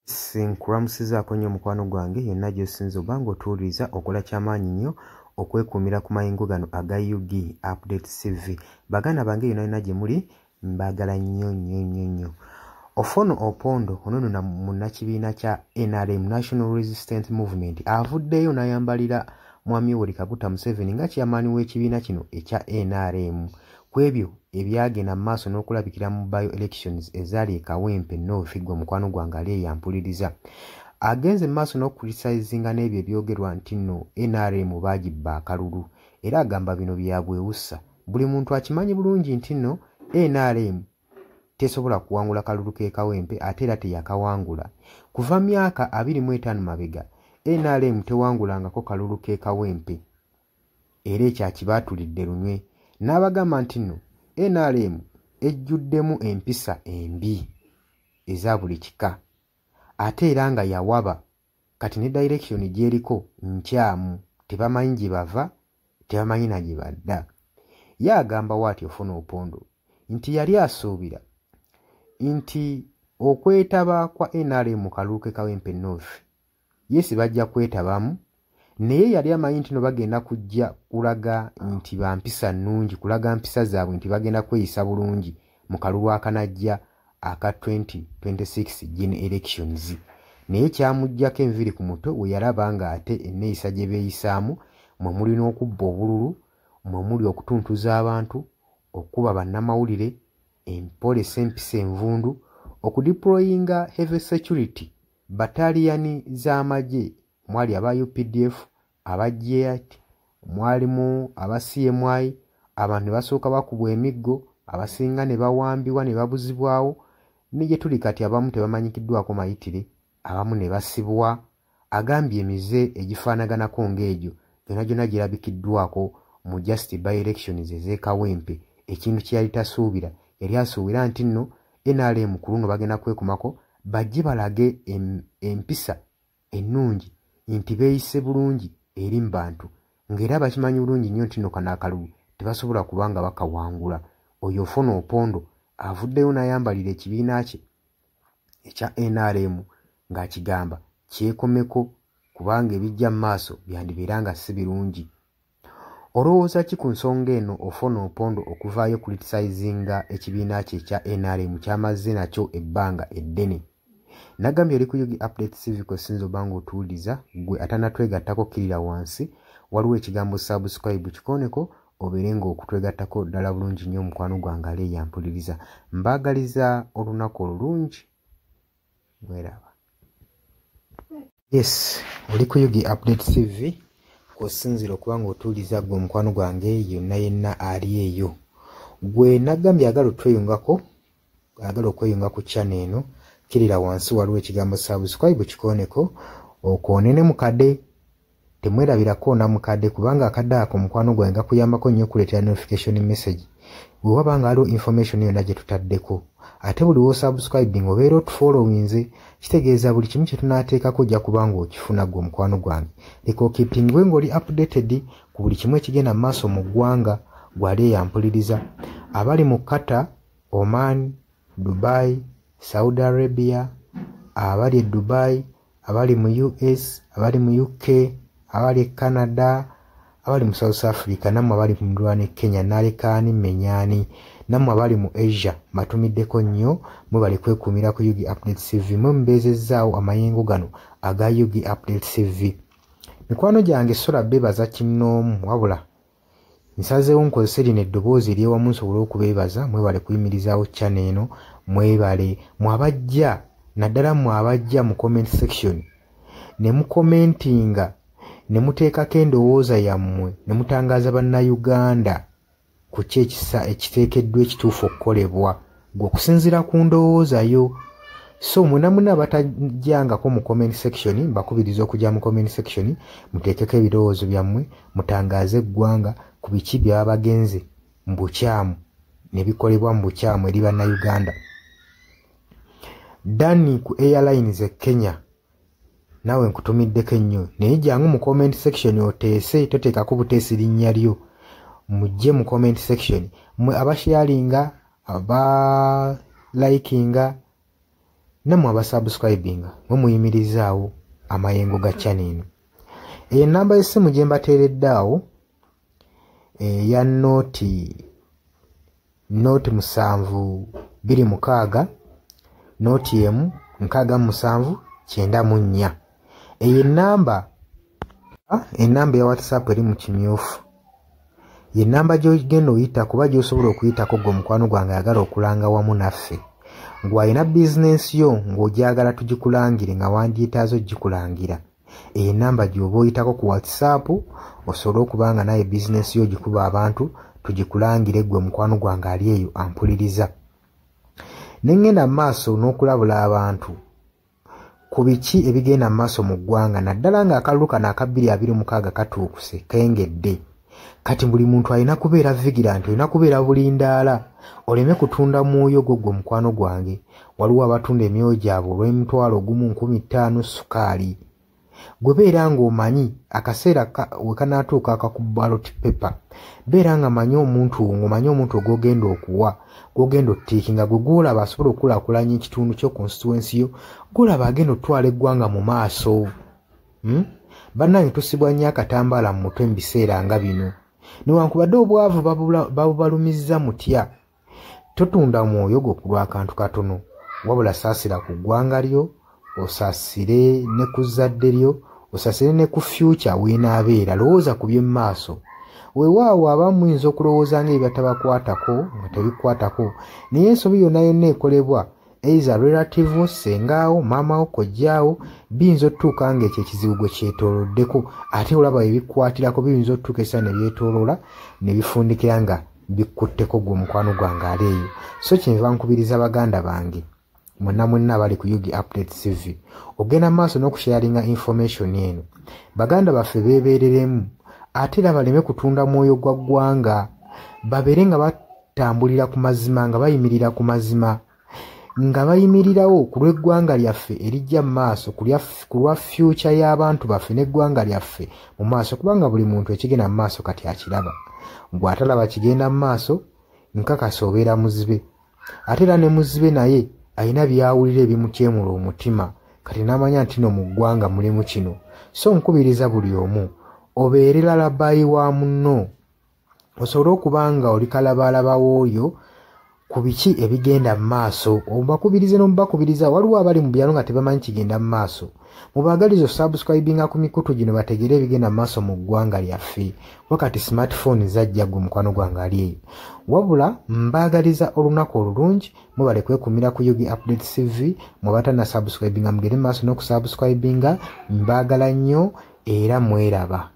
Sinkuramusizaako nnyo mukwano gwange yonna gy'osinza oba ng'otuwuliriza okola ky'amaanyi nnyo okwekuumira ku mayingo gano aga UG Update TV. Baganda bange yonna yonna gye muli mbaagala nnyo nnyo nnyo nnyo. Ofono Opondo ono nno munnakibiina kya NRM National Resistance Movement avuddeyo n'ayambalira Mwami Yoweri Kaguta Museveni nga kyamaani w'ekibiina kino ekya NRM ku ebyo ebyagenda mu maaso n'okulabikira mu bio elections ezaali e Kawempe n'Obufiggwa mukwano gwange ali eyampuliriza. Agenze mu maaso n'okucriticizinga n'ebyo ebyogerwa nti nno NRM baagibba akalulu era agamba bino byabwewussa. Buli muntu akimanyi bulungi nti nno NRM tesobola kuwangula kalulu k'e Kawempe ate era teyakawangula. Kuva myaka 25 mabega NRM tewangulangako kalulu k'e Kawempe era ekyakibaatulidde lunywe. N'abagamba nti nno NRM ejjuddemu empisa embi eza buli kika ate era nga yawaba kati ne direction gy'eriko nkyamu, tebamanyi gye bava, tebamanyi na gye badda. Ye agamba bw'ati Ofono Opondo nti yali asuubira nti okwetaba kwa NRM mu kalulu k'e Kawempe North yesi bajja kwetabamu, naye yali amanyi nti no bagenda kujja kulaga nti bampisa nnungi, kulaga mpisa zaabwe nti bagenda kweyisa bulungi mu kalulu akanajja aka 2026 gen elections. Naye kyamuggyako enviri ku mutwe we yalaba nga ate enneeyisa gye beeyisaamu mwe muli n'okubba obululu, mwe muli okutuntuza abantu, okuba bannamawulire, empolesa empisa envundu, okudeployinga heavy security bataliyani z'amagye, mwali aba UPDF, aba JAT, mwalimu aba CMI, abantu ne basooka bakubwa emiggo, abasinga ne bawambibwa ne babuzibwawo, ne gye tuli kati abamu tebamanyikiddwako mayitire, abamu ne basibwa. Agambye emize egifaanaganako ng'egyo gyonna gyonna girabikiddwako mu just by elections ez'e Kawempe. Ekintu kye yali tasuubira, yali asuubira nti nno NRM ku luno bagenda kwekumako bajje balage empisa ennungi nti beeyise bulungi eri mu bantu, ng'era bakimanyi bulungi nnyo nti nno kano akalulu tebasobola kubanga bakawangula. Oyo Ofono Opondo avuddeyo n'ayambalira ekibiina kye ekya NRM ng'akigamba kyekomeko kubanga ebijja mu maaso byandibeera nga si birungi. Olowooza ki ku nsonga eno Ofono Opondo okuvaayo criticizinga ekibiina kye ekya NRM kyamaze nakyo ebbanga eddene? Nagambye oli ku UG Update TV kw'osinza oba ng'otuwuliriza, gwe atanatwegattako kkirira wansi, waliwo ekigambo subscribe kikoneko obeere ng'okutwegattako ddala bulungi nnyo mukwano gwange ali eyampuliriza. Mbaagaliza olunaku olulungi. Mweraba. Yes, oli ku UG Update TV kw'osinzira okuba ng'otuwuliriza gwe mukwano gwange yonna yenna ali eyo. Gwe nagambye agala otweyungako, agala okweyunga ku channel eno, kirira wansi waliwo ekigambo subscribe kikoneko okoonene mukadde. Temwerabirako na mukadde kubanga akadde ako mukwano gwange gakuyambako nnyo okuleetera notification message bwe waba nga waliwo information yonna gye tutaddeko. Ate buli wo subscribing obeera otufollowinze, kitegeeza buli kimu kye tunaateekako ojja kubanga okifuna gwe mukwano gwange. Leka okipingwe ng'oli updated ku buli kimu ekigenda mu maaso mu ggwanga gwali eyampuliriza. Abali mu Qatar, Oman, Dubai, Saudi Arabia, abali e Dubai, abali mu US, abali mu UK, abali e Canada, abali mu South Africa, nammwe abali mu Ndwana Kenya, Nalekaani, Menyani, nammwe abali mu Asia, matumiddeko nnyo, mwe bali kwekuumira ku UG Update TV, mwe mubeezezzaawo amayengo gano aga UG Update TV. Mikwano gyange sola beebaza kinnoomu, wabula nsazeewo nkozese lino eddoboozi ery'ewamu nsobole okubeebaza. Mwebale kuyimirizaawo channel eno, mwebale mwabajja naddala mwabajja mu comment section ne mukomentinga ne muteekako endowooza yammwe ne mutangaaza bannayuganda ku ki ekiteekeddwa ekituufu okukolebwa gwe okusinziira ku ndowooza yo. So mwena muna batajjangako mu comment section, mbakubiriza okujja mu comment section muteekeko ebirowoozo byammwe, mutangaaze eggwanga ku biki byaba bagenze mu bukyamu ne bikolebwa mu bukyamu eri bannayuganda. Dani ku Airlines e Kenya nawe nkutumiddeko ennyo, naye jangu mu comment section oteese, toteekako buteesi linnya lyo, mujje mu comment section mwe abasharinga, aba likinga nammwe abasubscribinga mwe muyimirizaawo amayengo ga channel eno. Enamba y'essimu gye mbateeredde awo ya nooti 726 nooti emu 679. Eyo enamba ya WhatsApp eri mu kimyufu. Ye namba gy'ogenda oyita kuba gy'osobola okuyitako gwe mukwano gwange ayagala okulanga wamu naffe. Ng'alina bizinensi yo ng'ogyagala tugikulangire nga wandyetaaze ogikulangira. Eyo namba gy'oba oyitako ku WhatsApp osobole okubanga naye bizinensi yo gikuba abantu tugikulangire gwe mukwano gwange ali eyo ampuliriza. Ne ngenda mu maaso n'okulabula abantu ku biki ebigenda mu maaso mu ggwanga naddala ng'akalulu kano aka 2026 katuukuse kengedde. Kati buli muntu alina kubeera vigilant, olina kubeera bulindaala oleme kutunda mwoyo gwo mukwano gwange. Waliwo abatunda emyoyo gyabwe olw'M1,500 sukaali. Gwe beera ng'omanyi akaseera we kanaatuuka akakuba ballot paper, beera nga manyi omuntu ogw'ogenda okuwa, gw'ogenda ottiikinga, gwe gw'olaba asobola okukulaakulanya ekitundu kyo constituency yo, gw'olaba agenda otwala eggwanga mu maaso. Bannange tusibwa nnyo akatambaala mu mutwe mu biseera nga bino. Newankubadde obwavu babubalumizza mutya. Totunda mwoyo gwo ku lw'akantu katono, wabula saasira ku ggwanga lyo, osaasire ne ku zadde lyo, osaasire ne ku future weenaabeera. Lowooza ku by'emu maaso. Weewaawo abamu muyinza okulowooza ng'ebyo tabakwatako nga tebikwatako, naye ensobi yonna ekolebwa eiza relative, sengaawo, maamawo, kojjaawo, biyinza otuuka ng'ekyo ekizibu gwe kyetooloddeko, ate olaba ebikwatirako biyinza otuuka essa ne byetooloola ne bifundikira nga bikkutteko gwe mukwano gwange ali eyo. So kyenva nkubiriza baganda bange mwenna abali ku Yugi Update TV ogenda maaso n'okusharinga information eno. Baganda baffe beebereremu ate era baleme kutunda mwoyo gwa ggwanga, babeere nga batambulira ku mazima, nga bayimirira ku mazima, nga bayimirirawo ku lw'eggwanga lyaffe erijja mu maaso, ku lwa future y'abantu baffe n'eggwanga lyaffe mu maaso, kubanga buli muntu ekigenda mu maaso kati akiraba. Gwe atalaba kigenda mu maaso nkakasa obeera muzibe. Ate era ne muzibe naye alina byawulira ebimutyemula omutima, kati n'amanya nti no mu ggwanga mulimu kino. So nkubiriza buli omu obeere lalabayi wa munno, osobole okuba nga oli kalabalaba w'oyo ku biki ebigenda mu maaso. Obakubirize n'omubakubiriza. Waliwo abali mu byalo nga tebamanyi kigenda mu maaso. Mubaagaliza subscribinga ku mikutu gino bategere ebigenda mu maaso mu ggwanga lyaffe. Wakati smartphone zajja gwe mukwano gwange ali eyo. Wabula mbaagaliza olunaku olulungi, mubale kwekumira ku Yugi Update TV, mubatana subscribinga mugere mu maaso n'okusubscribinga. Mbaagala nnyo era mweraba.